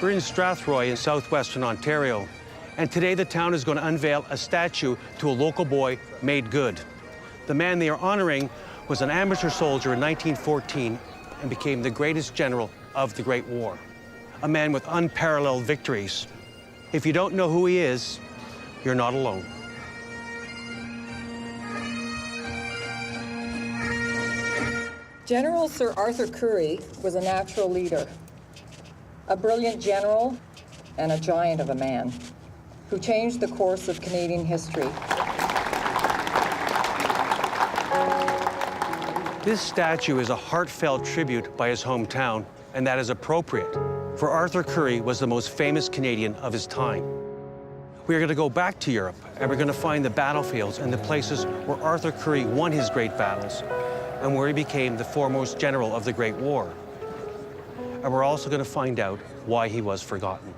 We're in Strathroy in southwestern Ontario, and today the town is going to unveil a statue to a local boy made good. The man they are honoring was an amateur soldier in 1914 and became the greatest general of the Great War. A man with unparalleled victories. If you don't know who he is, you're not alone. General Sir Arthur Currie was a natural leader, a brilliant general and a giant of a man who changed the course of Canadian history. This statue is a heartfelt tribute by his hometown, and that is appropriate, for Arthur Currie was the most famous Canadian of his time. We are going to go back to Europe, and we're going to find the battlefields and the places where Arthur Currie won his great battles and where he became the foremost general of the Great War. And we're also going to find out why he was forgotten.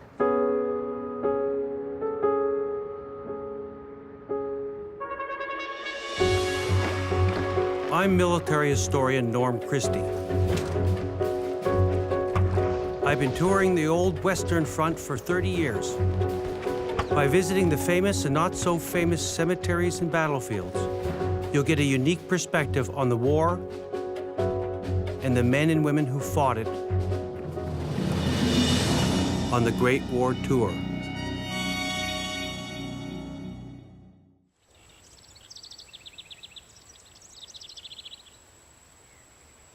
I'm military historian Norm Christie. I've been touring the old Western Front for 30 years. By visiting the famous and not so famous cemeteries and battlefields, you'll get a unique perspective on the war and the men and women who fought it on the Great War Tour.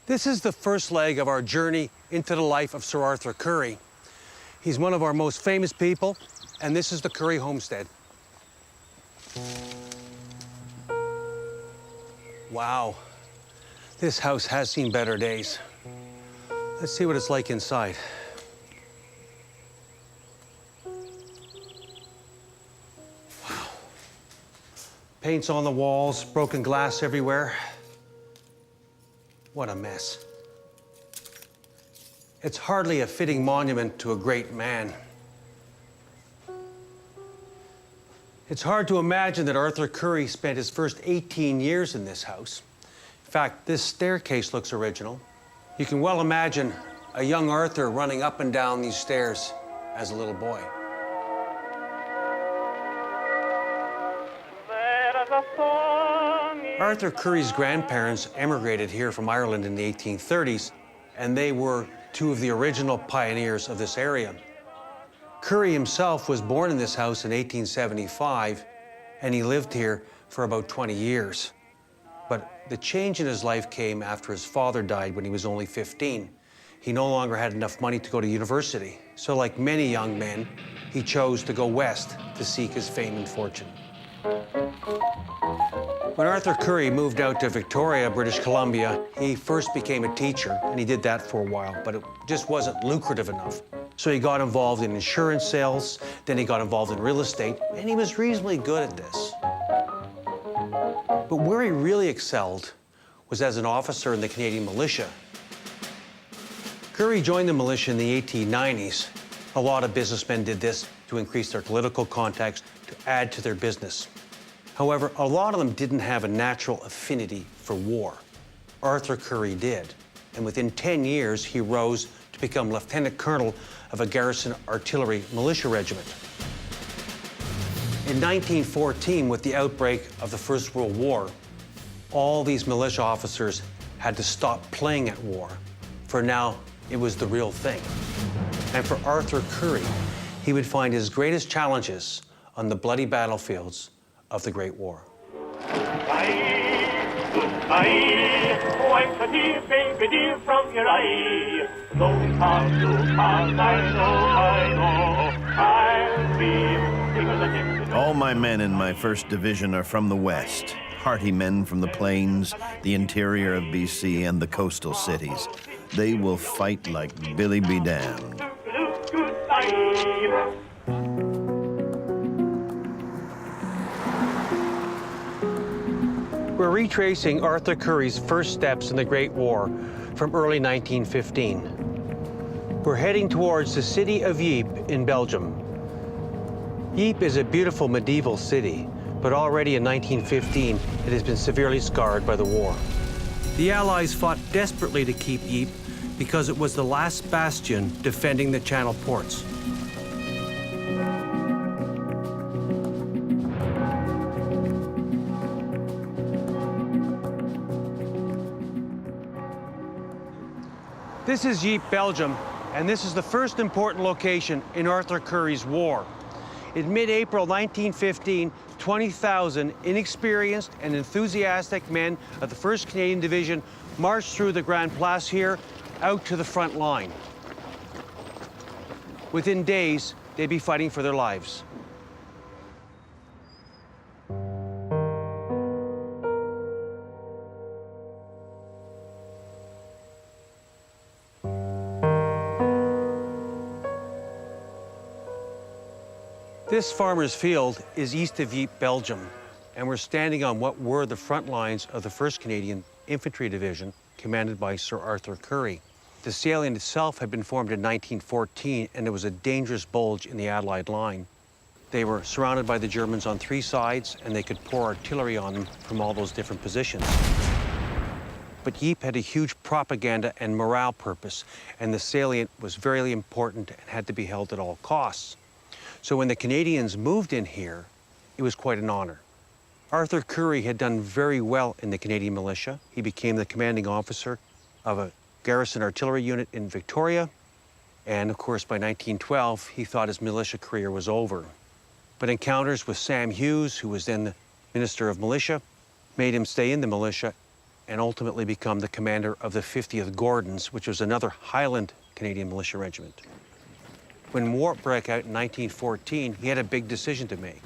This is the first leg of our journey into the life of Sir Arthur Currie. He's one of our most famous people, and this is the Currie Homestead. Wow, this house has seen better days. Let's see what it's like inside. Wow. Paint's on the walls, broken glass everywhere. What a mess. It's hardly a fitting monument to a great man. It's hard to imagine that Arthur Currie spent his first 18 years in this house. In fact, this staircase looks original. You can well imagine a young Arthur running up and down these stairs as a little boy. Arthur Currie's grandparents emigrated here from Ireland in the 1830s, and they were two of the original pioneers of this area. Currie himself was born in this house in 1875, and he lived here for about 20 years. But the change in his life came after his father died when he was only 15. He no longer had enough money to go to university. So like many young men, he chose to go west to seek his fame and fortune. When Arthur Currie moved out to Victoria, British Columbia, he first became a teacher, and he did that for a while, but it just wasn't lucrative enough. So he got involved in insurance sales, then he got involved in real estate, and he was reasonably good at this. But where he really excelled was as an officer in the Canadian militia. Currie joined the militia in the 1890s. A lot of businessmen did this to increase their political contacts, to add to their business. However, a lot of them didn't have a natural affinity for war. Arthur Currie did, and within 10 years, he rose to become lieutenant colonel of a garrison artillery militia regiment. In 1914, with the outbreak of the First World War, all these militia officers had to stop playing at war, for now it was the real thing. And for Arthur Currie, he would find his greatest challenges on the bloody battlefields of the Great War. Wipe the tears, baby dear, from your eye. Don't talk to cause I know, I'll be. All my men in my 1st Division are from the West. Hearty men from the plains, the interior of BC, and the coastal cities. They will fight like Billy be damned. We're retracing Arthur Currie's first steps in the Great War from early 1915. We're heading towards the city of Ypres in Belgium. Ypres is a beautiful medieval city, but already in 1915, it has been severely scarred by the war. The Allies fought desperately to keep Ypres because it was the last bastion defending the Channel ports. This is Hebe Belgium, and this is the first important location in Arthur Currie's war. In mid-April 1915, 20,000 inexperienced and enthusiastic men of the 1st Canadian Division marched through the Grand Place here, out to the front line. Within days, they'd be fighting for their lives. This farmer's field is east of Hebe Belgium, and we're standing on what were the front lines of the 1st Canadian Infantry Division, commanded by Sir Arthur Currie. The salient itself had been formed in 1914, and it was a dangerous bulge in the Allied line. They were surrounded by the Germans on 3 sides, and they could pour artillery on them from all those different positions. But Hebe had a huge propaganda and morale purpose, and the salient was very important and had to be held at all costs. So when the Canadians moved in here, it was quite an honor. Arthur Currie had done very well in the Canadian militia. He became the commanding officer of a garrison artillery unit in Victoria. And of course, by 1912, he thought his militia career was over. But encounters with Sam Hughes, who was then the Minister of Militia, made him stay in the militia and ultimately become the commander of the 50th Gordons, which was another Highland Canadian militia regiment. When war broke out in 1914, he had a big decision to make.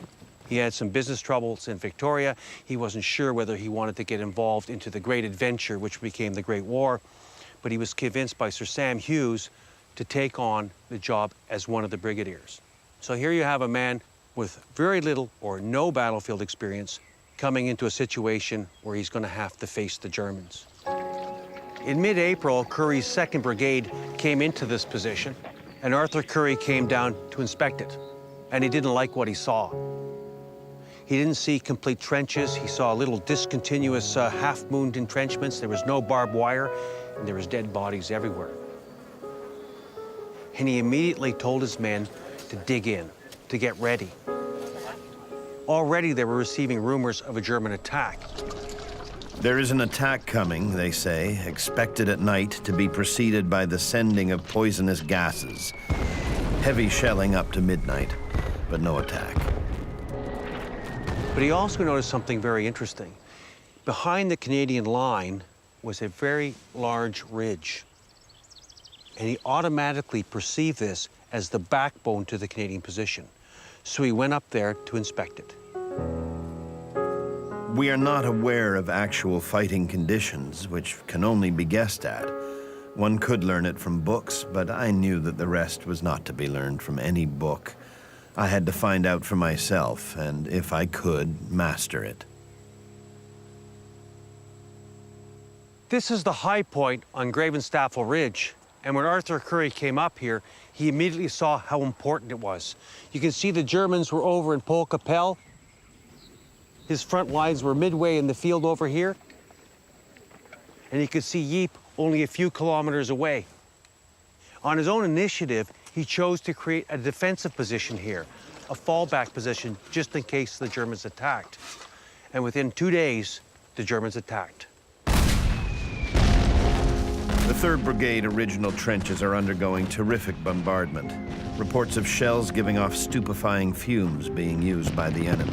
He had some business troubles in Victoria. He wasn't sure whether he wanted to get involved into the great adventure, which became the Great War, but he was convinced by Sir Sam Hughes to take on the job as one of the brigadiers. So here you have a man with very little or no battlefield experience coming into a situation where he's going to have to face the Germans. In mid-April, Currie's 2nd Brigade came into this position, and Arthur Currie came down to inspect it, and he didn't like what he saw. He didn't see complete trenches. He saw little discontinuous half-moon entrenchments. There was no barbed wire, and there was dead bodies everywhere. And he immediately told his men to dig in, to get ready. Already they were receiving rumors of a German attack. There is an attack coming, they say, expected at night to be preceded by the sending of poisonous gases. Heavy shelling up to midnight, but no attack. But he also noticed something very interesting. Behind the Canadian line was a very large ridge. And he automatically perceived this as the backbone to the Canadian position. So he went up there to inspect it. We are not aware of actual fighting conditions, which can only be guessed at. One could learn it from books, but I knew that the rest was not to be learned from any book. I had to find out for myself, and if I could, master it. This is the high point on Staffel Ridge, and when Arthur Currie came up here, he immediately saw how important it was. You can see the Germans were over in Pol Capel. His front lines were midway in the field over here, and he could see Hebe only a few kilometers away. On his own initiative, he chose to create a defensive position here, a fallback position, just in case the Germans attacked. And within 2 days, the Germans attacked. The 3rd Brigade original trenches are undergoing terrific bombardment. Reports of shells giving off stupefying fumes being used by the enemy.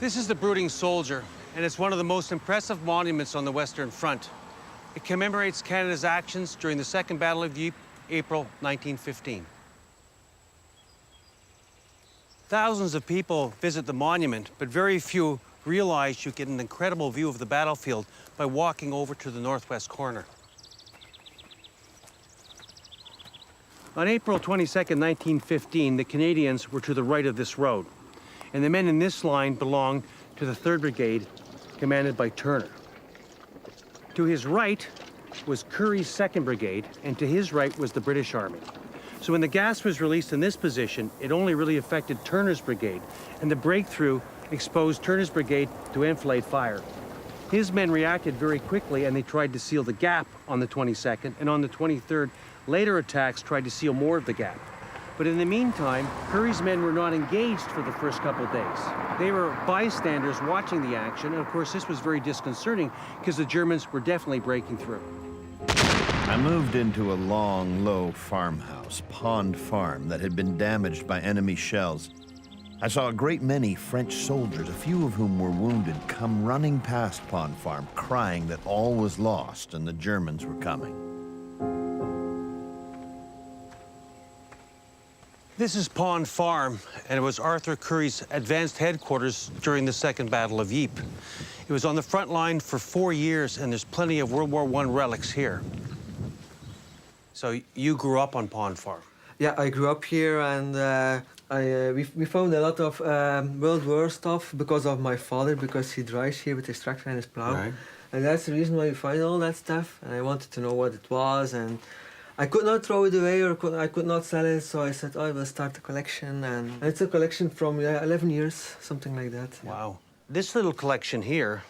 This is the Brooding Soldier, and it's one of the most impressive monuments on the Western Front. It commemorates Canada's actions during the Second Battle of Ypres, April 1915. Thousands of people visit the monument, but very few realize you get an incredible view of the battlefield by walking over to the northwest corner. On April 22nd, 1915, the Canadians were to the right of this road, and the men in this line belonged to the 3rd Brigade, commanded by Turner. To his right was Currie's 2nd Brigade, and to his right was the British Army. So when the gas was released in this position, it only really affected Turner's brigade, and the breakthrough exposed Turner's brigade to enfilade fire. His men reacted very quickly, and they tried to seal the gap on the 22nd, and on the 23rd, later attacks tried to seal more of the gap. But in the meantime, Currie's men were not engaged for the first couple days. They were bystanders watching the action, and of course this was very disconcerting because the Germans were definitely breaking through. I moved into a long, low farmhouse, Pond Farm, that had been damaged by enemy shells. I saw a great many French soldiers, a few of whom were wounded, come running past Pond Farm, crying that all was lost and the Germans were coming. This is Pond Farm, and it was Arthur Currie's advanced headquarters during the Second Battle of Ypres. It was on the front line for 4 years, and there's plenty of World War I relics here. So you grew up on Pond Farm? Yeah, I grew up here, and we found a lot of World War stuff because of my father, because he drives here with his tractor and his plow. Right. And that's the reason why we find all that stuff, and I wanted to know what it was, and I could not throw it away, or I could not sell it, so I said, oh, I will start a collection, and it's a collection from 11 years, something like that. Wow. This little collection here,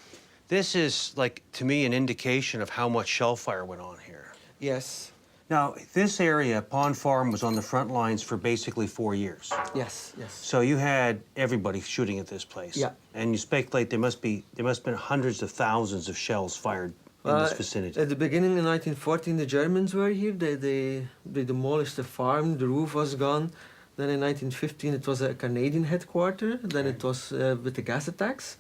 this is, like, to me, an indication of how much shell fire went on here. Yes. Now, this area, Pond Farm, was on the front lines for basically 4 years. Yes, yes. So you had everybody shooting at this place. Yeah. And you speculate there must have been hundreds of thousands of shells fired in this vicinity. At the beginning in 1914, the Germans were here. They demolished the farm, the roof was gone. Then in 1915, it was a Canadian headquarters. Then it was with the gas attacks.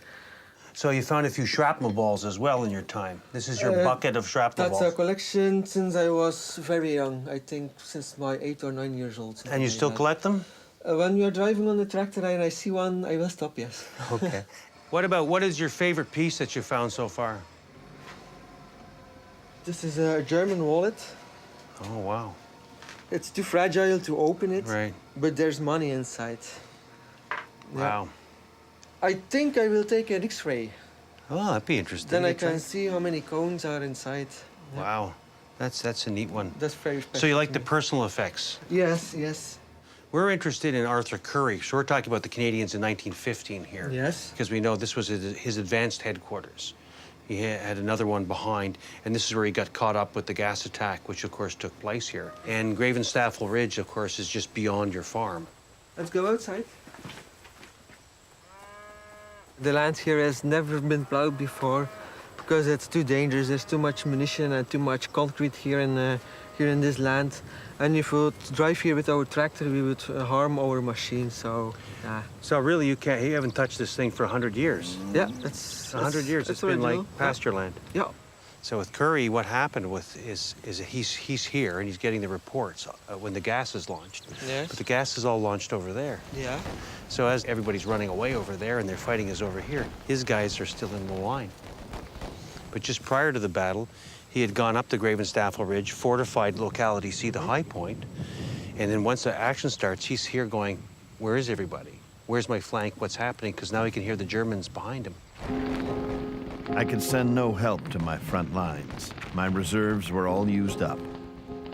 So you found a few shrapnel balls as well in your time. This is your bucket of shrapnel That's balls. a collection since I was very young. I think since my 8 or 9 years old. And you still collect them? When we are driving on the tractor and I see one, I will stop, yes. Okay. What is your favorite piece that you found so far? This is a German wallet. Oh, wow. It's too fragile to open it, Right. but there's money inside. Wow. I think I will take an X-ray. Oh, that'd be interesting. Then I can see how many coins are inside. Wow. That's a neat one. That's very special. So you like to the me. personal effects? Yes, yes. We're interested in Arthur Currie. So we're talking about the Canadians in 1915 here. Yes. Because we know this was his advanced headquarters. He had another one behind, and this is where he got caught up with the gas attack, which of course took place here. And Staffel Ridge, of course, is just beyond your farm. Let's go outside. The land here has never been plowed before because it's too dangerous. There's too much munition and too much concrete here in this land. And if we would drive here with our tractor, we would harm our machine. So, yeah. So really, you haven't touched this thing for 100 years. Yeah, that's 100 years. It's been like pasture land. Yeah. So with Currie, what happened is he's here and he's getting the reports when the gas is launched. Yes. But the gas is all launched over there. Yeah. So as everybody's running away over there and their fighting is over here, his guys are still in the line. But just prior to the battle, he had gone up the Staffel Ridge, fortified locality, see the high point, and then once the action starts, he's here going, where is everybody? Where's my flank? What's happening? Because now he can hear the Germans behind him. I could send no help to my front lines. My reserves were all used up.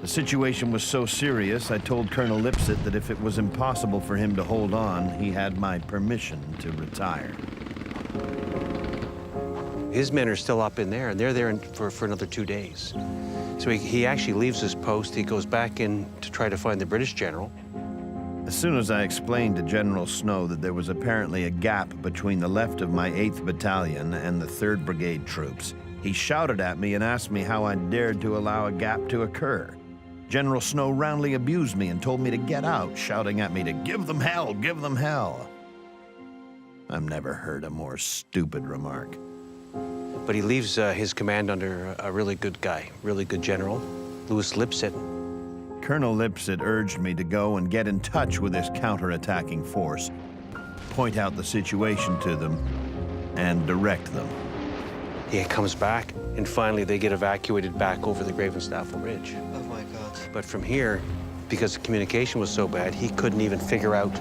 The situation was so serious, I told Colonel Lipset that if it was impossible for him to hold on, he had my permission to retire. His men are still up in there, and they're there for another 2 days. So he actually leaves his post. He goes back in to try to find the British general. As soon as I explained to General Snow that there was apparently a gap between the left of my 8th Battalion and the 3rd Brigade troops, he shouted at me and asked me how I dared to allow a gap to occur. General Snow roundly abused me and told me to get out, shouting at me to give them hell, give them hell. I've never heard a more stupid remark. But he leaves his command under a really good guy, really good general, Louis Lipset. Colonel Lipset urged me to go and get in touch with this counterattacking force, point out the situation to them, and direct them. He comes back, and finally they get evacuated back over the Staffel Ridge. Oh my God. But from here, because the communication was so bad, he couldn't even figure out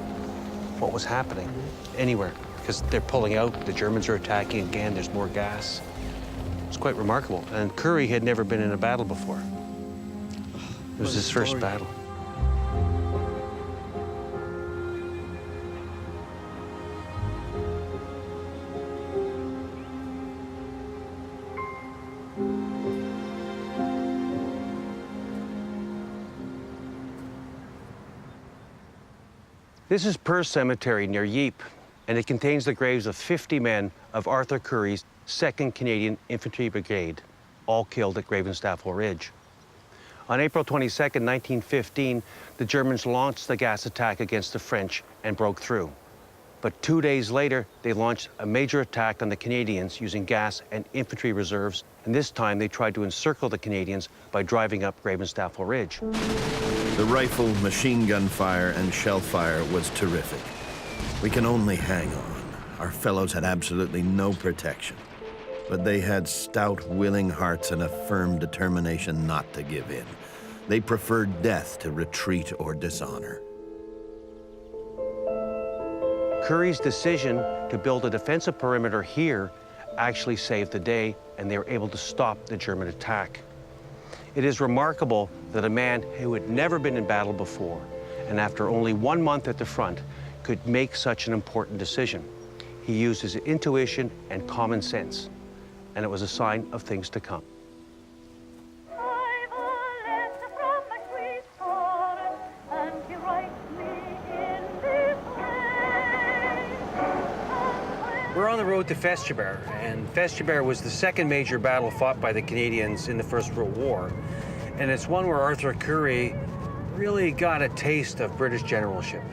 what was happening anywhere, because they're pulling out, the Germans are attacking again, there's more gas. It's quite remarkable. And Currie had never been in a battle before. It was his first battle. This is Perth Cemetery near Ypres, and it contains the graves of 50 men of Arthur Currie's 2nd Canadian Infantry Brigade, all killed at Staffel Ridge. On April 22, 1915, the Germans launched the gas attack against the French and broke through. But 2 days later, they launched a major attack on the Canadians using gas and infantry reserves, and this time they tried to encircle the Canadians by driving up Staffel Ridge. The rifle, machine gun fire, and shell fire was terrific. We can only hang on. Our fellows had absolutely no protection. But they had stout, willing hearts and a firm determination not to give in. They preferred death to retreat or dishonor. Currie's decision to build a defensive perimeter here actually saved the day, and they were able to stop the German attack. It is remarkable that a man who had never been in battle before, and after only 1 month at the front, could make such an important decision. He used his intuition and common sense, and it was a sign of things to come. We're on the road to Festa Bear, and Festa Bear was the 2nd major battle fought by the Canadians in the First World War. And it's one where Arthur Currie really got a taste of British generalship.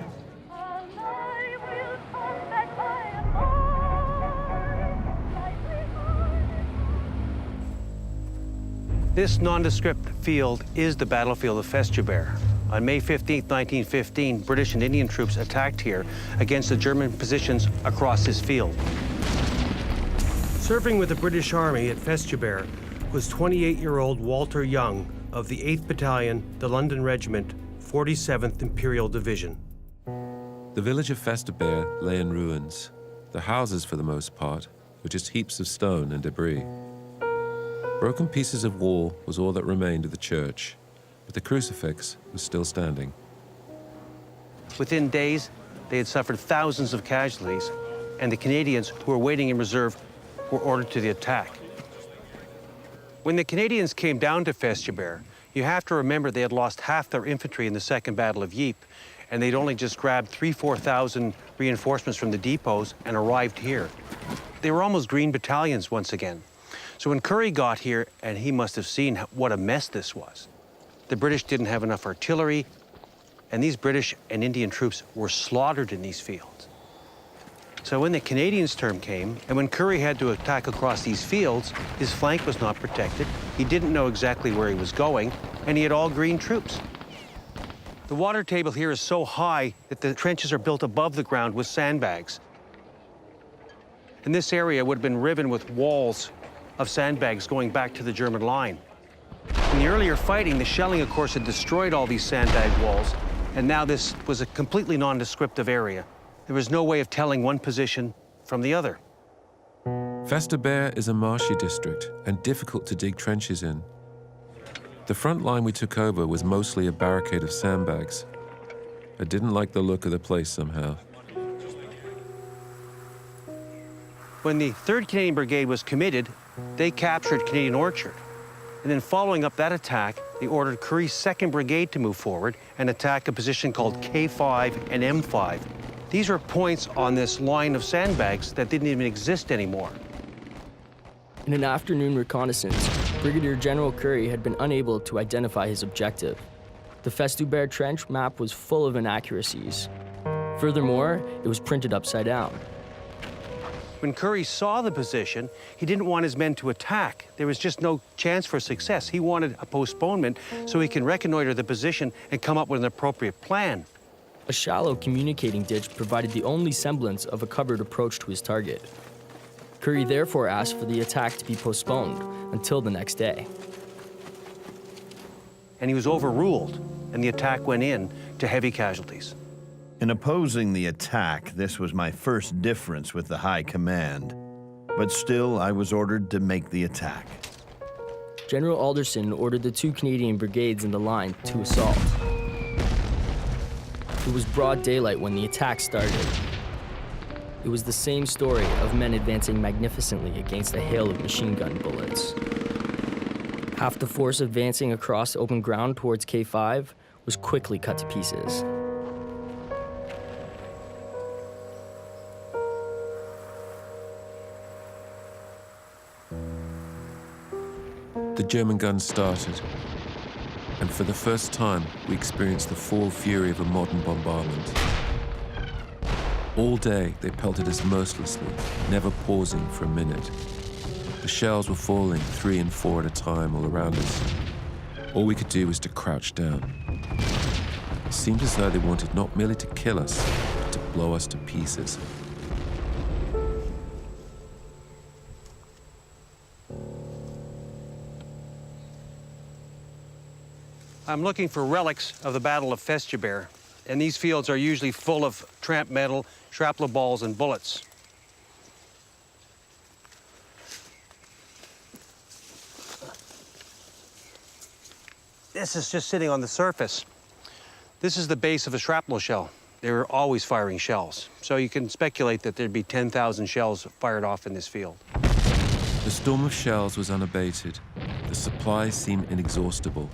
This nondescript field is the battlefield of Festa Bear. On May 15, 1915, British and Indian troops attacked here against the German positions across this field. Serving with the British Army at Festa Bear was 28-year-old Walter Young of the 8th Battalion, the London Regiment, 47th Imperial Division. The village of Festa Bear lay in ruins. The houses, for the most part, were just heaps of stone and debris. Broken pieces of wall was all that remained of the church, but the crucifix was still standing. Within days, they had suffered thousands of casualties, and the Canadians, who were waiting in reserve, were ordered to the attack. When the Canadians came down to Festa Bear, you have to remember they had lost half their infantry in the Second Battle of Ypres, and they'd only just grabbed 3,000–4,000 reinforcements from the depots and arrived here. They were almost green battalions once again. So when Currie got here, and he must have seen what a mess this was, the British didn't have enough artillery, and these British and Indian troops were slaughtered in these fields. So when the Canadians' turn came, and when Currie had to attack across these fields, his flank was not protected, he didn't know exactly where he was going, and he had all green troops. The water table here is so high that the trenches are built above the ground with sandbags. And this area would have been riven with walls of sandbags going back to the German line. In the earlier fighting, the shelling, of course, had destroyed all these sandbag walls, and now this was a completely nondescriptive area. There was no way of telling one position from the other. Festa Bear is a marshy district and difficult to dig trenches in. The front line we took over was mostly a barricade of sandbags. I didn't like the look of the place somehow. When the 3rd Canadian Brigade was committed, they captured Canadian Orchard. And then following up that attack, they ordered Currie's 2nd Brigade to move forward and attack a position called K5 and M5. These are points on this line of sandbags that didn't even exist anymore. In an afternoon reconnaissance, Brigadier General Currie had been unable to identify his objective. The Festa Bear Trench map was full of inaccuracies. Furthermore, it was printed upside down. When Currie saw the position, he didn't want his men to attack. There was just no chance for success. He wanted a postponement so he can reconnoiter the position and come up with an appropriate plan. A shallow communicating ditch provided the only semblance of a covered approach to his target. Currie therefore asked for the attack to be postponed until the next day. And he was overruled, and the attack went in to heavy casualties. In opposing the attack, this was my first difference with the High Command. But still, I was ordered to make the attack. General Alderson ordered the 2 Canadian brigades in the line to assault. It was broad daylight when the attack started. It was the same story of men advancing magnificently against a hail of machine gun bullets. Half the force advancing across open ground towards K5 was quickly cut to pieces. The German guns started, and for the first time, we experienced the full fury of a modern bombardment. All day, they pelted us mercilessly, never pausing for a minute. The shells were falling 3 and 4 at a time all around us. All we could do was to crouch down. It seemed as though they wanted not merely to kill us, but to blow us to pieces. I'm looking for relics of the Battle of Festa Bear, and these fields are usually full of tramp metal, shrapnel balls, and bullets. This is just sitting on the surface. This is the base of a shrapnel shell. They were always firing shells, so you can speculate that there'd be 10,000 shells fired off in this field. The storm of shells was unabated. The supplies seemed inexhaustible.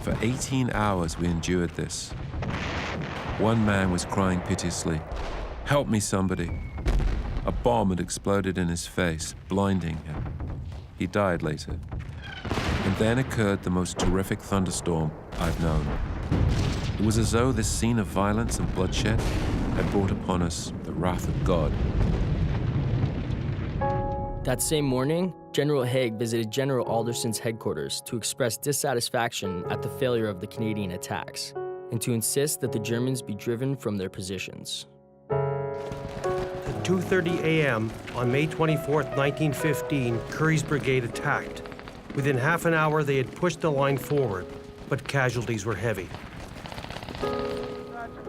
For 18 hours, we endured this. One man was crying piteously, "Help me, somebody." A bomb had exploded in his face, blinding him. He died later. And then occurred the most terrific thunderstorm I've known. It was as though this scene of violence and bloodshed had brought upon us the wrath of God. That same morning, General Haig visited General Alderson's headquarters to express dissatisfaction at the failure of the Canadian attacks and to insist that the Germans be driven from their positions. At 2:30 a.m. on May 24, 1915, Currie's brigade attacked. Within half an hour, they had pushed the line forward, but casualties were heavy.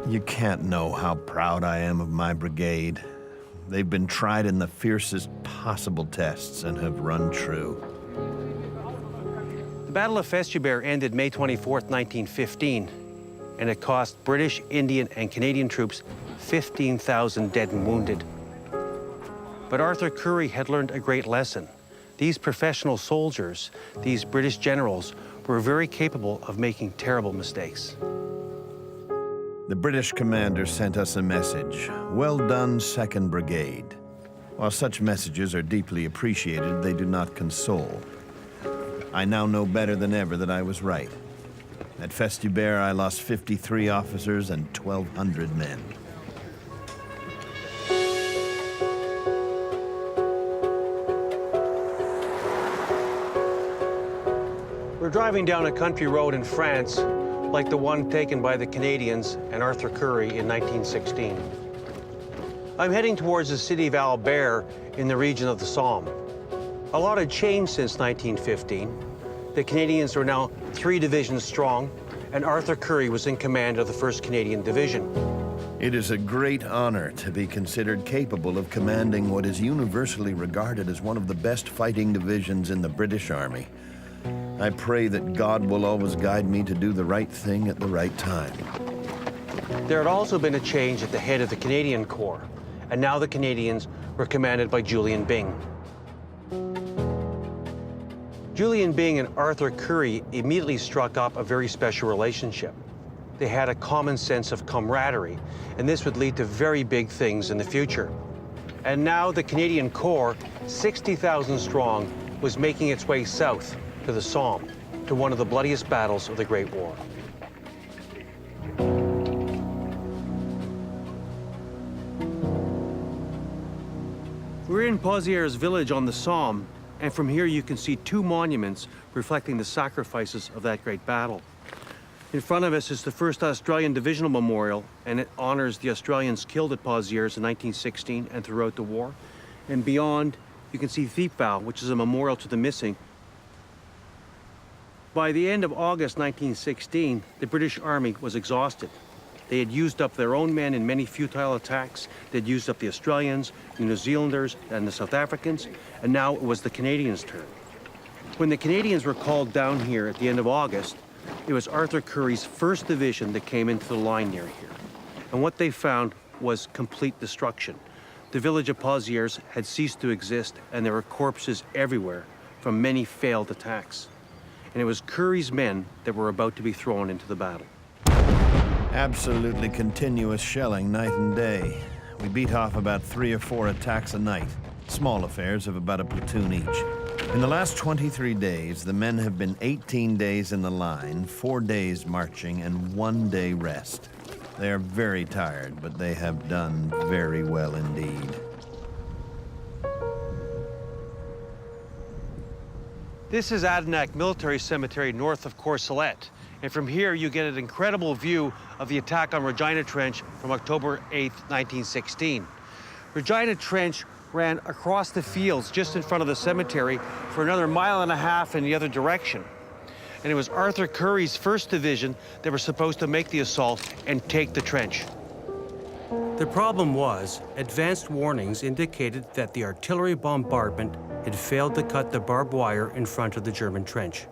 You can't know how proud I am of my brigade. They've been tried in the fiercest possible tests and have run true. The Battle of Festa Bear ended May 24, 1915, and it cost British, Indian, and Canadian troops 15,000 dead and wounded. But Arthur Currie had learned a great lesson. These professional soldiers, these British generals, were very capable of making terrible mistakes. The British commander sent us a message. "Well done, 2nd Brigade." While such messages are deeply appreciated, they do not console. I now know better than ever that I was right. At Festa Bear, I lost 53 officers and 1,200 men. We're driving down a country road in France, like the one taken by the Canadians and Arthur Currie in 1916. I'm heading towards the city of Albert in the region of the Somme. A lot had changed since 1915. The Canadians were now 3 divisions strong, and Arthur Currie was in command of the 1st Canadian Division. It is a great honor to be considered capable of commanding what is universally regarded as one of the best fighting divisions in the British Army. I pray that God will always guide me to do the right thing at the right time. There had also been a change at the head of the Canadian Corps, and now the Canadians were commanded by Julian Byng. Julian Byng and Arthur Currie immediately struck up a very special relationship. They had a common sense of camaraderie, and this would lead to very big things in the future. And now the Canadian Corps, 60,000 strong, was making its way south to the Somme, to one of the bloodiest battles of the Great War. We're in Pozieres village on the Somme, and from here you can see 2 monuments reflecting the sacrifices of that great battle. In front of us is the 1st Australian Divisional Memorial, and it honors the Australians killed at Pozieres in 1916 and throughout the war. And beyond, you can see Thiepval, which is a memorial to the missing. By the end of August 1916, the British Army was exhausted. They had used up their own men in many futile attacks. They'd used up the Australians, the New Zealanders, and the South Africans, and now it was the Canadians' turn. When the Canadians were called down here at the end of August, it was Arthur Currie's 1st Division that came into the line near here. And what they found was complete destruction. The village of Pozieres had ceased to exist, and there were corpses everywhere from many failed attacks. And it was Currie's men that were about to be thrown into the battle. Absolutely continuous shelling night and day. We beat off about 3 or 4 attacks a night, small affairs of about a platoon each. In the last 23 days, the men have been 18 days in the line, 4 days marching, and 1 day rest. They are very tired, but they have done very well indeed. This is Adinak Military Cemetery north of Courcelette. And from here, you get an incredible view of the attack on Regina Trench from October 8, 1916. Regina Trench ran across the fields just in front of the cemetery for another 1.5 miles in the other direction. And it was Arthur Currie's 1st Division that were supposed to make the assault and take the trench. The problem was, advanced warnings indicated that the artillery bombardment had failed to cut the barbed wire in front of the German trench.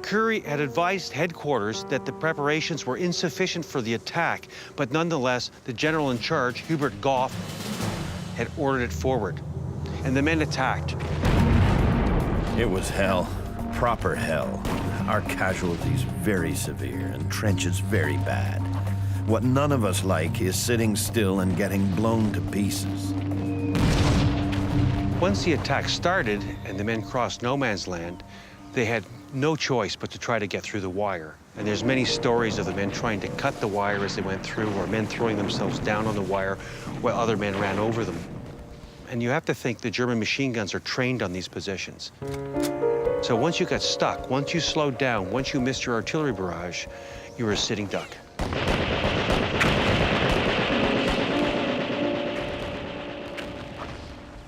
Currie had advised headquarters that the preparations were insufficient for the attack, but nonetheless, the general in charge, Hubert had ordered it forward, and the men attacked. It was hell, proper hell. Our casualties very severe and trenches very bad. What none of us like is sitting still and getting blown to pieces. Once the attack started and the men crossed no man's land, they had no choice but to try to get through the wire. And there's many stories of the men trying to cut the wire as they went through, or men throwing themselves down on the wire while other men ran over them. And you have to think the German machine guns are trained on these positions. So once you got stuck, once you slowed down, once you missed your artillery barrage, you were a sitting duck.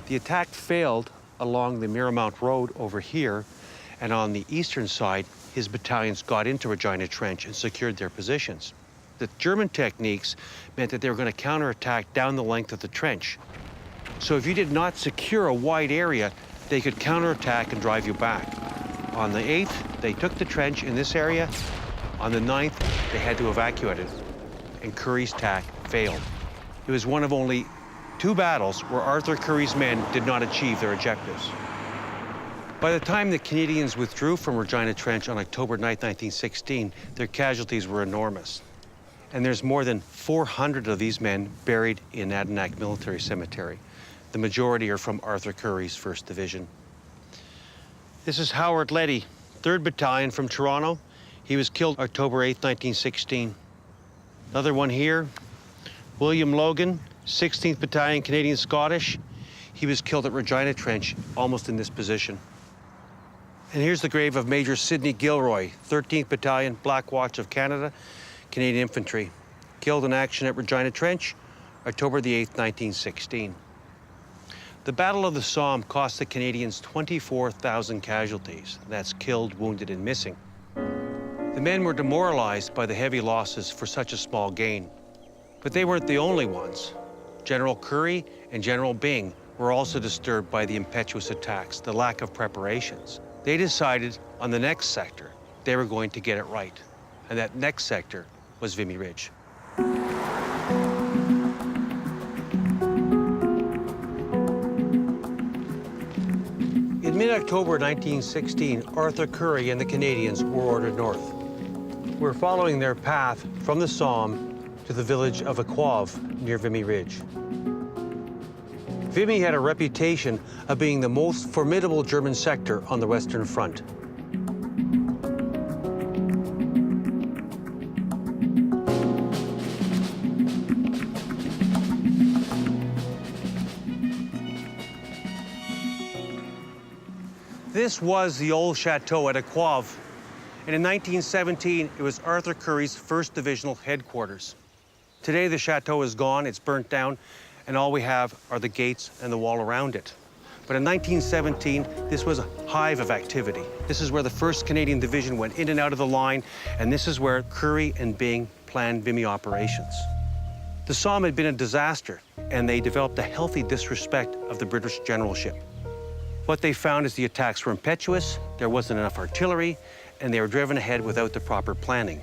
The attack failed along the Miramount Road over here, and on the eastern side, his battalions got into Regina Trench and secured their positions. The German techniques meant that they were going to counterattack down the length of the trench. So if you did not secure a wide area, they could counterattack and drive you back. On the 8th, they took the trench in this area. On the 9th, they had to evacuate it, and Currie's attack failed. It was one of only 2 battles where Arthur Currie's men did not achieve their objectives. By the time the Canadians withdrew from Regina Trench on October 9, 1916, their casualties were enormous. And there's more than 400 of these men buried in Adinak Military Cemetery. The majority are from Arthur Currie's 1st Division. This is Howard Levy, 3rd Battalion from Toronto. He was killed October 8, 1916. Another one here, William Logan, 16th Battalion Canadian Scottish. He was killed at Regina Trench, almost in this position. And here's the grave of Major Sidney Gilroy, 13th Battalion, Black Watch of Canada, Canadian Infantry. Killed in action at Regina Trench, October the 8th, 1916. The Battle of the Somme cost the Canadians 24,000 casualties. That's killed, wounded, and missing. The men were demoralized by the heavy losses for such a small gain. But they weren't the only ones. General Currie and General Byng were also disturbed by the impetuous attacks, the lack of preparations. They decided on the next sector they were going to get it right. And that next sector was Vimy Ridge. In mid-October 1916, Arthur Currie and the Canadians were ordered north. We're following their path from the Somme to the village of Equave near Vimy Ridge. Vimy had a reputation of being the most formidable German sector on the Western Front. This was the old chateau at Equave, and in 1917, it was Arthur Currie's 1st Divisional headquarters. Today, the chateau is gone, it's burnt down, and all we have are the gates and the wall around it. But in 1917, this was a hive of activity. This is where the 1st Canadian Division went in and out of the line, and this is where Currie and Byng planned Vimy operations. The Somme had been a disaster, and they developed a healthy disrespect of the British generalship. What they found is the attacks were impetuous, there wasn't enough artillery, and they were driven ahead without the proper planning.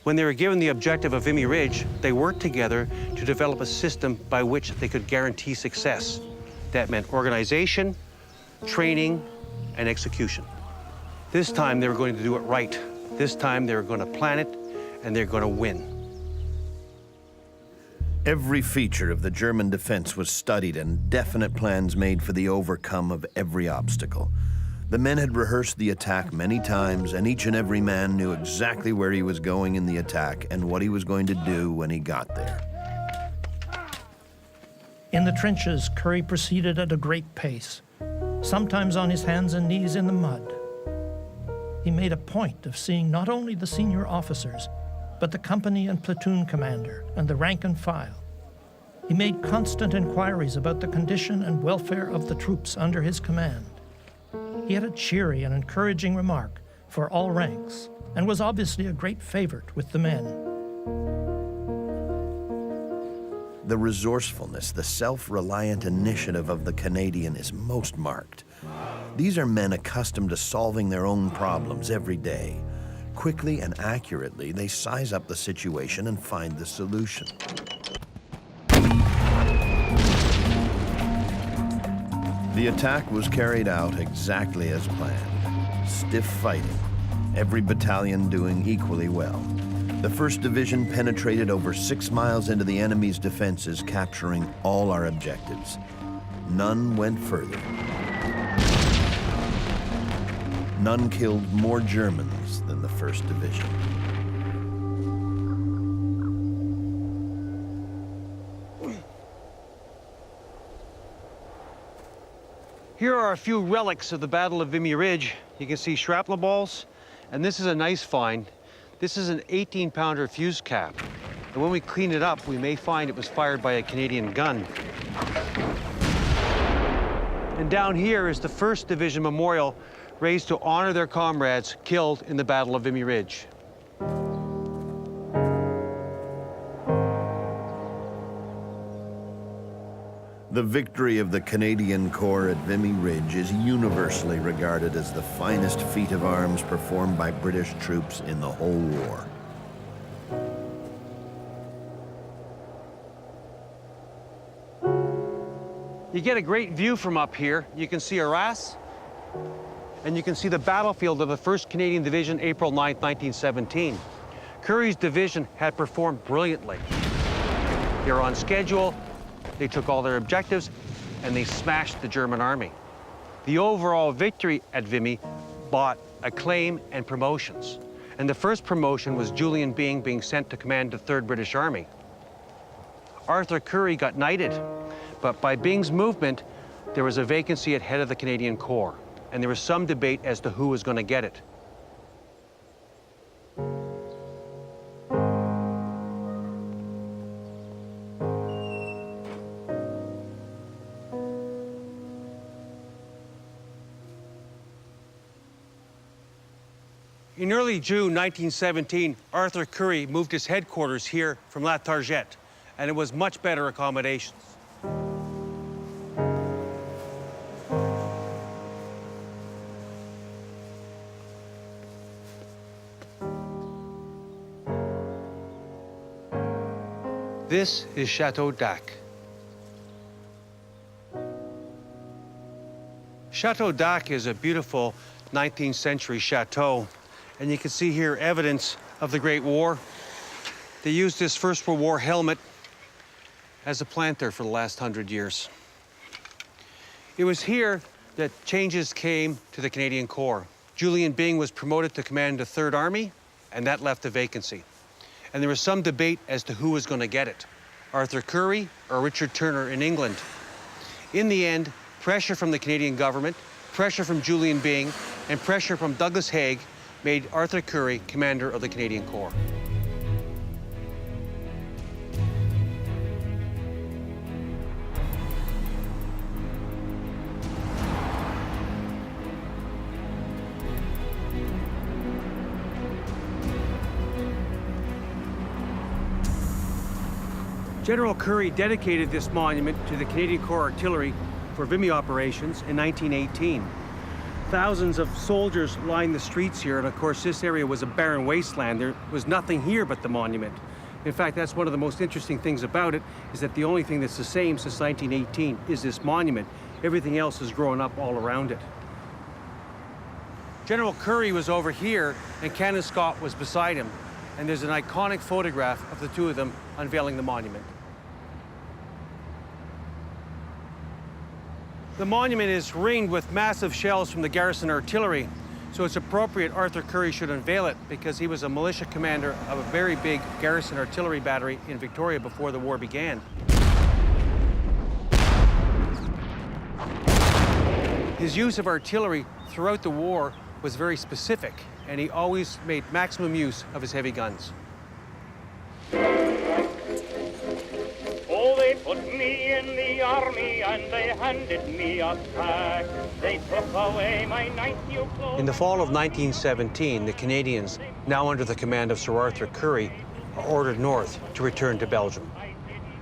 When they were given the objective of Vimy Ridge, they worked together to develop a system by which they could guarantee success. That meant organization, training, and execution. This time, they were going to do it right. This time, they were going to plan it, and they're going to win. Every feature of the German defense was studied and definite plans made for the overcome of every obstacle. The men had rehearsed the attack many times, and each and every man knew exactly where he was going in the attack and what he was going to do when he got there. In the trenches, Currie proceeded at a great pace, sometimes on his hands and knees in the mud. He made a point of seeing not only the senior officers, but the company and platoon commander and the rank and file. He made constant inquiries about the condition and welfare of the troops under his command. He had a cheery and encouraging remark for all ranks and was obviously a great favorite with the men. The resourcefulness, the self-reliant initiative of the Canadian is most marked. These are men accustomed to solving their own problems every day. Quickly and accurately, they size up the situation and find the solution. The attack was carried out exactly as planned. Stiff fighting, every battalion doing equally well. The 1st Division penetrated over 6 miles into the enemy's defenses, capturing all our objectives. None went further. None killed more Germans than the 1st Division. Here are a few relics of the Battle of Vimy Ridge. You can see shrapnel balls, and this is a nice find. This is an 18-pounder fuse cap. And when we clean it up, we may find it was fired by a Canadian gun. And down here is the 1st Division Memorial, raised to honor their comrades killed in the Battle of Vimy Ridge. The victory of the Canadian Corps at Vimy Ridge is universally regarded as the finest feat of arms performed by British troops in the whole war. You get a great view from up here. You can see Arras, and you can see the battlefield of the 1st Canadian Division, April 9, 1917. Currie's division had performed brilliantly. They were on schedule, they took all their objectives, and they smashed the German army. The overall victory at Vimy brought acclaim and promotions. And the first promotion was Julian Byng being sent to command the 3rd British Army. Arthur Currie got knighted, but by Byng's movement, there was a vacancy at head of the Canadian Corps, and there was some debate as to who was going to get it. In early June 1917, Arthur Currie moved his headquarters here from La Targette, and it was much better accommodations. This is Chateau d'Ac. Chateau d'Ac is a beautiful 19th century chateau, and you can see here evidence of the Great War. They used this First World War helmet as a planter for the last 100 years. It was here that changes came to the Canadian Corps. Julian Byng was promoted to command the 3rd Army, and that left a vacancy. And there was some debate as to who was going to get it, Arthur Currie or Richard Turner in England. In the end, pressure from the Canadian government, pressure from Julian Byng, and pressure from Douglas Haig made Arthur Currie commander of the Canadian Corps. General Currie dedicated this monument to the Canadian Corps Artillery for Vimy operations in 1918. Thousands of soldiers lined the streets here, and of course this area was a barren wasteland. There was nothing here but the monument. In fact, that's one of the most interesting things about it, is that the only thing that's the same since 1918 is this monument. Everything else has grown up all around it. General Currie was over here, and Canon Scott was beside him, and there's an iconic photograph of the two of them unveiling the monument. The monument is ringed with massive shells from the garrison artillery, so it's appropriate Arthur Currie should unveil it because he was a militia commander of a very big garrison artillery battery in Victoria before the war began. His use of artillery throughout the war was very specific, and he always made maximum use of his heavy guns. Oh, they put me in the army and they handed me a sack. They took away my nice new clothes. In the fall of 1917, the Canadians, now under the command of Sir Arthur Currie, are ordered north to return to Belgium.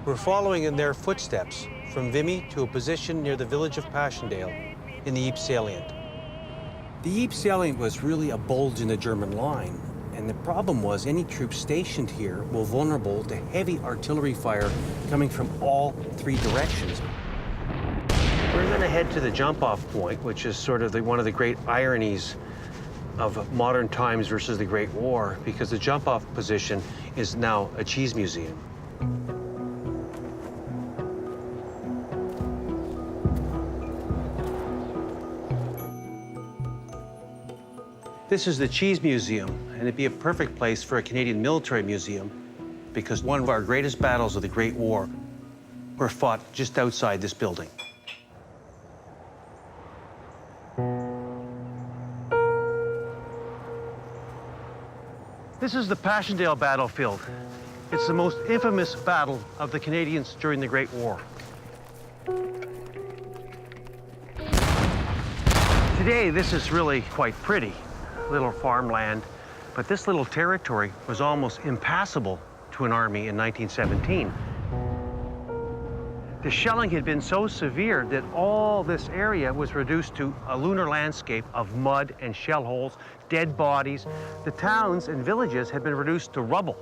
We're following in their footsteps from Vimy to a position near the village of Passchendaele in the Ypres salient. The Ypres salient was really a bulge in the German line, and the problem was any troops stationed here were vulnerable to heavy artillery fire coming from all three directions. We're going to head to the jump-off point, which is sort of one of the great ironies of modern times versus the Great War, because the jump-off position is now a cheese museum. This is the Cheese Museum, and it'd be a perfect place for a Canadian military museum because one of our greatest battles of the Great War were fought just outside this building. This is the Passchendaele Battlefield. It's the most infamous battle of the Canadians during the Great War. Today, this is really quite pretty. Little farmland, but this little territory was almost impassable to an army in 1917. The shelling had been so severe that all this area was reduced to a lunar landscape of mud and shell holes, dead bodies. The towns and villages had been reduced to rubble.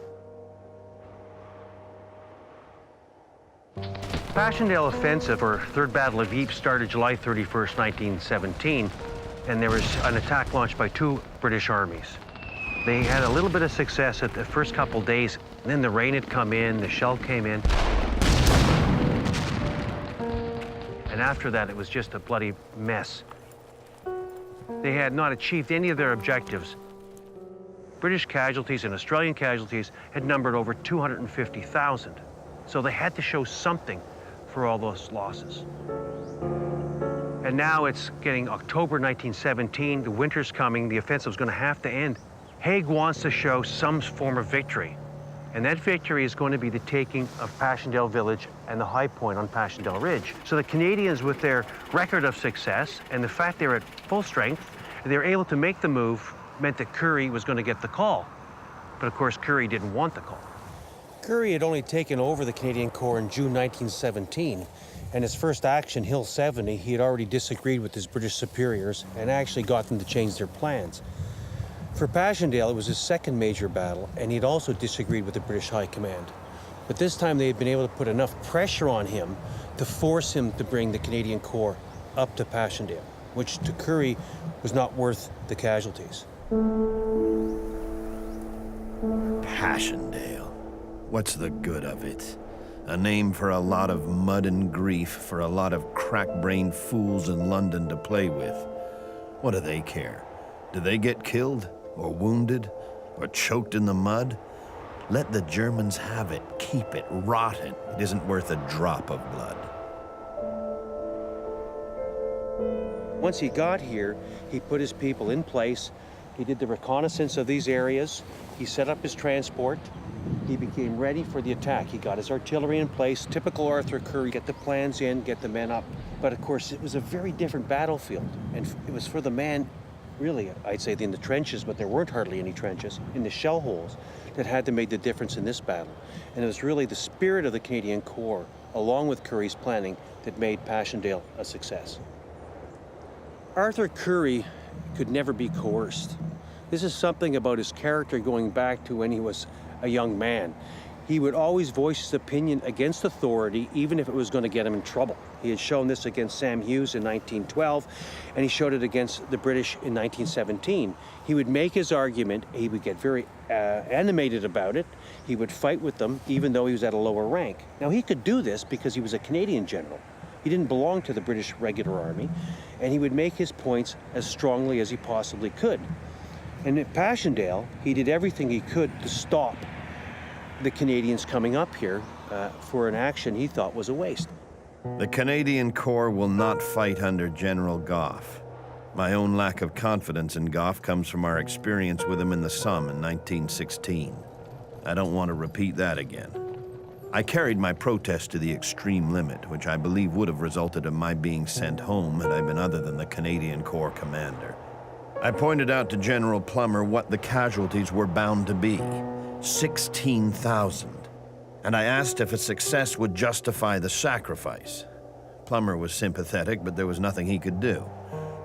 Passchendaele offensive, or Third Battle of Ypres, started July 31st, 1917. And there was an attack launched by two British armies. They had a little bit of success at the first couple days, and then the rain had come in, the shell came in. And after that, it was just a bloody mess. They had not achieved any of their objectives. British casualties and Australian casualties had numbered over 250,000. So they had to show something for all those losses. And now it's getting October 1917, the winter's coming, the offensive's going to have to end. Haig wants to show some form of victory. And that victory is going to be the taking of Passchendaele Village and the high point on Passchendaele Ridge. So the Canadians, with their record of success and the fact they're at full strength, they were able to make the move, meant that Currie was going to get the call. But of course, Currie didn't want the call. Currie had only taken over the Canadian Corps in June 1917. And his first action, Hill 70, he had already disagreed with his British superiors and actually got them to change their plans. For Passchendaele, it was his second major battle, and he'd also disagreed with the British High Command. But this time they had been able to put enough pressure on him to force him to bring the Canadian Corps up to Passchendaele, which to Currie was not worth the casualties. Passchendaele. What's the good of it? A name for a lot of mud and grief for a lot of crack-brained fools in London to play with. What do they care? Do they get killed, or wounded, or choked in the mud? Let the Germans have it. Keep it. Rot it. It isn't worth a drop of blood. Once he got here, he put his people in place. He did the reconnaissance of these areas. He set up his transport. He became ready for the attack. He got his artillery in place, typical Arthur Currie, get the plans in, get the men up. But of course, it was a very different battlefield. And it was for the man, really, I'd say in the trenches, but there weren't hardly any trenches, in the shell holes, that had to make the difference in this battle. And it was really the spirit of the Canadian Corps, along with Currie's planning, that made Passchendaele a success. Arthur Currie could never be coerced. This is something about his character going back to when he was a young man. He would always voice his opinion against authority, even if it was going to get him in trouble. He had shown this against Sam Hughes in 1912, and he showed it against the British in 1917. He would make his argument, he would get very animated about it, he would fight with them, even though he was at a lower rank. Now, he could do this because he was a Canadian general. He didn't belong to the British regular army, and he would make his points as strongly as he possibly could. And at Passchendaele, he did everything he could to stop the Canadians coming up here for an action he thought was a waste. The Canadian Corps will not fight under General Gough. My own lack of confidence in Gough comes from our experience with him in the Somme in 1916. I don't want to repeat that again. I carried my protest to the extreme limit, which I believe would have resulted in my being sent home had I been other than the Canadian Corps commander. I pointed out to General Plummer what the casualties were bound to be, 16,000. And I asked if a success would justify the sacrifice. Plummer was sympathetic, but there was nothing he could do.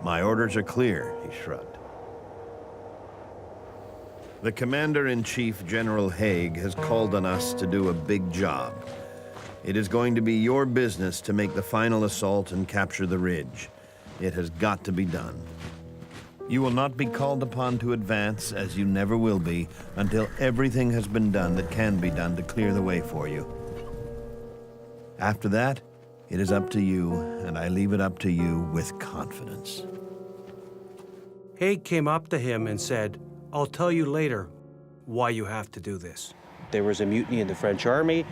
My orders are clear, he shrugged. The Commander-in-Chief, General Haig, has called on us to do a big job. It is going to be your business to make the final assault and capture the ridge. It has got to be done. You will not be called upon to advance, as you never will be, until everything has been done that can be done to clear the way for you. After that, it is up to you, and I leave it up to you with confidence. Haig came up to him and said, "I'll tell you later why you have to do this." There was a mutiny in the French army.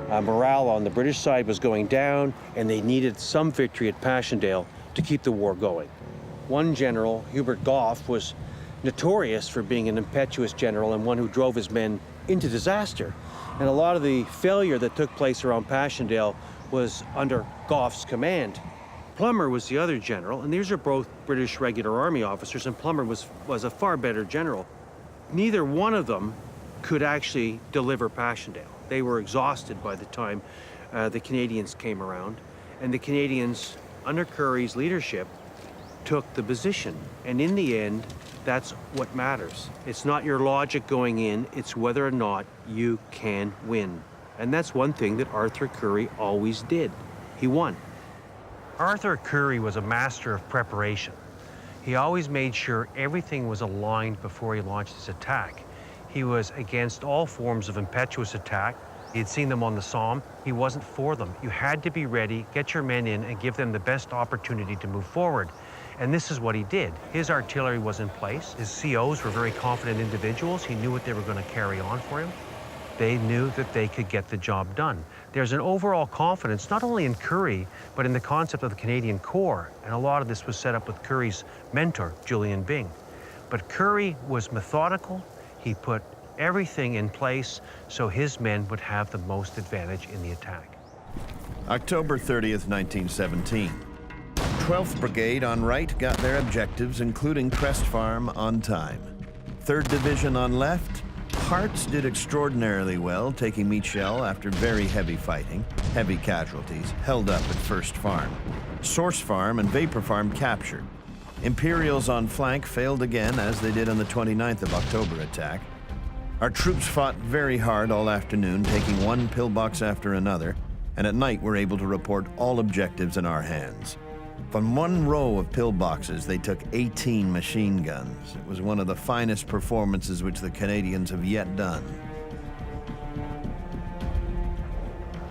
Morale on the British side was going down, and they needed some victory at Passchendaele to keep the war going. One general, Hubert, was notorious for being an impetuous general and one who drove his men into disaster. And a lot of the failure that took place around Passchendaele was under Gough's command. Plummer was the other general, and these are both British regular army officers, and Plummer was a far better general. Neither one of them could actually deliver Passchendaele. They were exhausted by the time the Canadians came around, and the Canadians, under Currie's leadership, took the position. And in the end, that's what matters. It's not your logic going in, it's whether or not you can win. And that's one thing that Arthur Currie always did. He won. Arthur Currie was a master of preparation. He always made sure everything was aligned before he launched his attack. He was against all forms of impetuous attack. He had seen them on the Somme. He wasn't for them. You had to be ready, get your men in, and give them the best opportunity to move forward. And this is what he did. His artillery was in place. His COs were very confident individuals. He knew what they were going to carry on for him. They knew that they could get the job done. There's an overall confidence, not only in Currie, but in the concept of the Canadian Corps. And a lot of this was set up with Currie's mentor, Julian Byng. But Currie was methodical. He put everything in place so his men would have the most advantage in the attack. October 30th, 1917. 12th Brigade on right got their objectives, including Crest Farm, on time. 3rd Division on left, Hearts did extraordinarily well, taking Michel after very heavy fighting. Heavy casualties, held up at First Farm. Source Farm and Vapor Farm captured. Imperials on flank failed again, as they did on the 29th of October attack. Our troops fought very hard all afternoon, taking one pillbox after another, and at night were able to report all objectives in our hands. From one row of pillboxes, they took 18 machine guns. It was one of the finest performances which the Canadians have yet done.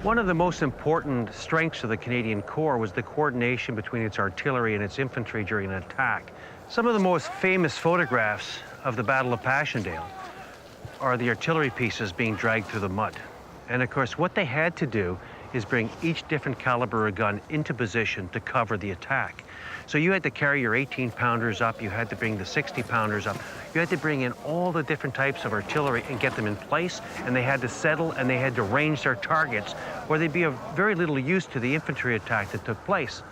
One of the most important strengths of the Canadian Corps was the coordination between its artillery and its infantry during an attack. Some of the most famous photographs of the Battle of Passchendaele are the artillery pieces being dragged through the mud. And of course, what they had to do is bring each different caliber of gun into position to cover the attack. So you had to carry your 18-pounders up, you had to bring the 60-pounders up, you had to bring in all the different types of artillery and get them in place, and they had to settle and they had to range their targets, or they'd be of very little use to the infantry attack that took place.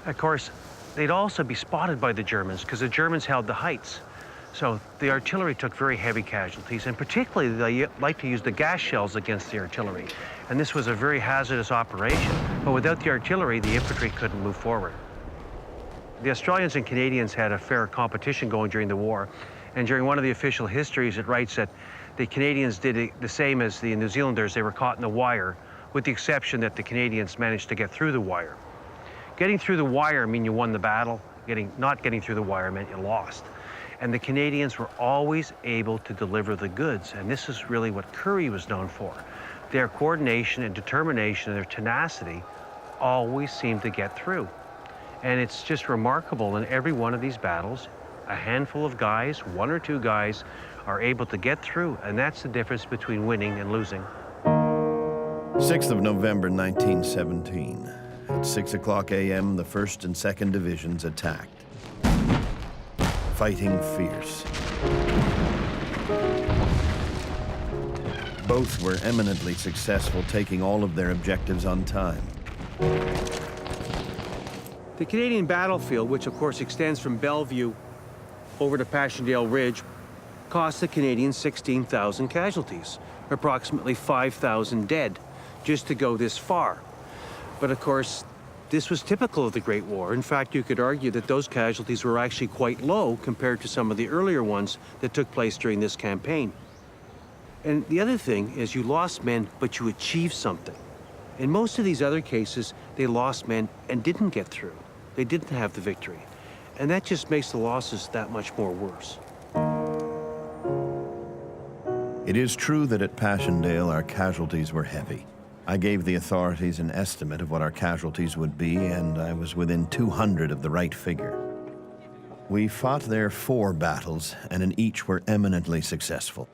Of course, they'd also be spotted by the Germans, because the Germans held the heights. So the artillery took very heavy casualties, and particularly they liked to use the gas shells against the artillery. And this was a very hazardous operation, but without the artillery, the infantry couldn't move forward. The Australians and Canadians had a fair competition going during the war, and during one of the official histories, it writes that the Canadians did the same as the New Zealanders. They were caught in the wire, with the exception that the Canadians managed to get through the wire. Getting through the wire meant you won the battle. Not getting through the wire meant you lost. And the Canadians were always able to deliver the goods, and this is really what Currie was known for. Their coordination and determination and their tenacity always seem to get through. And it's just remarkable, in every one of these battles, a handful of guys, 1 or 2 guys, are able to get through, and that's the difference between winning and losing. 6th of November, 1917. At 6:00 a.m., the 1st and 2nd Divisions attacked. Fighting fierce. Both were eminently successful, taking all of their objectives on time. The Canadian battlefield, which of course extends from Bellevue over to Passchendaele Ridge, cost the Canadians 16,000 casualties, approximately 5,000 dead, just to go this far. But of course, this was typical of the Great War. In fact, you could argue that those casualties were actually quite low compared to some of the earlier ones that took place during this campaign. And the other thing is you lost men, but you achieved something. In most of these other cases, they lost men and didn't get through. They didn't have the victory. And that just makes the losses that much more worse. It is true that at Passchendaele our casualties were heavy. I gave the authorities an estimate of what our casualties would be, and I was within 200 of the right figure. We fought there 4 battles, and in each were eminently successful.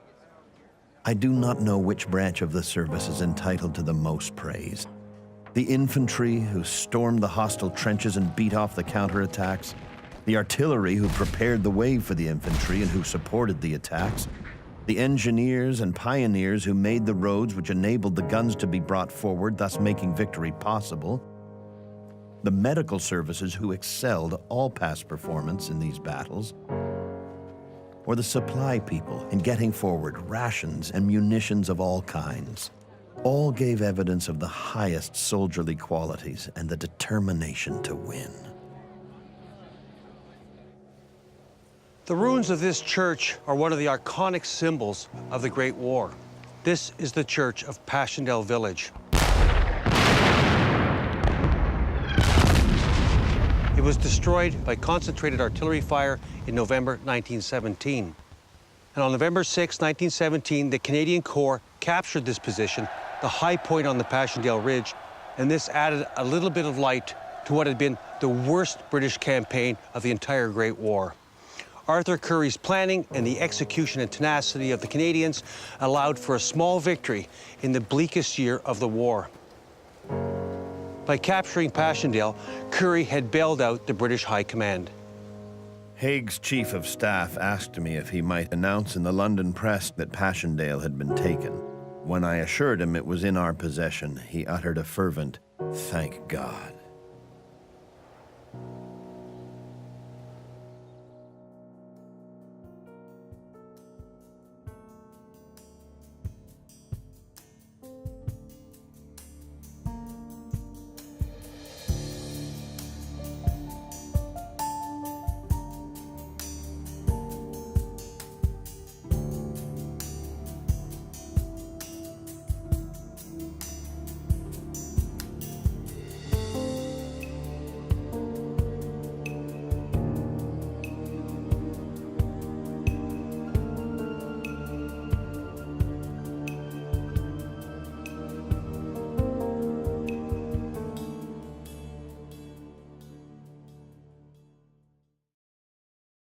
I do not know which branch of the service is entitled to the most praise. The infantry, who stormed the hostile trenches and beat off the counterattacks, the artillery, who prepared the way for the infantry and who supported the attacks, the engineers and pioneers who made the roads which enabled the guns to be brought forward, thus making victory possible, the medical services who excelled all past performance in these battles, or the supply people in getting forward rations and munitions of all kinds. All gave evidence of the highest soldierly qualities and the determination to win. The ruins of this church are one of the iconic symbols of the Great War. This is the church of Passchendaele Village. It was destroyed by concentrated artillery fire in November 1917. And on November 6, 1917, the Canadian Corps captured this position, the high point on the Passchendaele Ridge, and this added a little bit of light to what had been the worst British campaign of the entire Great War. Arthur Currie's planning and the execution and tenacity of the Canadians allowed for a small victory in the bleakest year of the war. By capturing Passchendaele, Currie had bailed out the British High Command. Haig's chief of staff asked me if he might announce in the London press that Passchendaele had been taken. When I assured him it was in our possession, he uttered a fervent, "Thank God."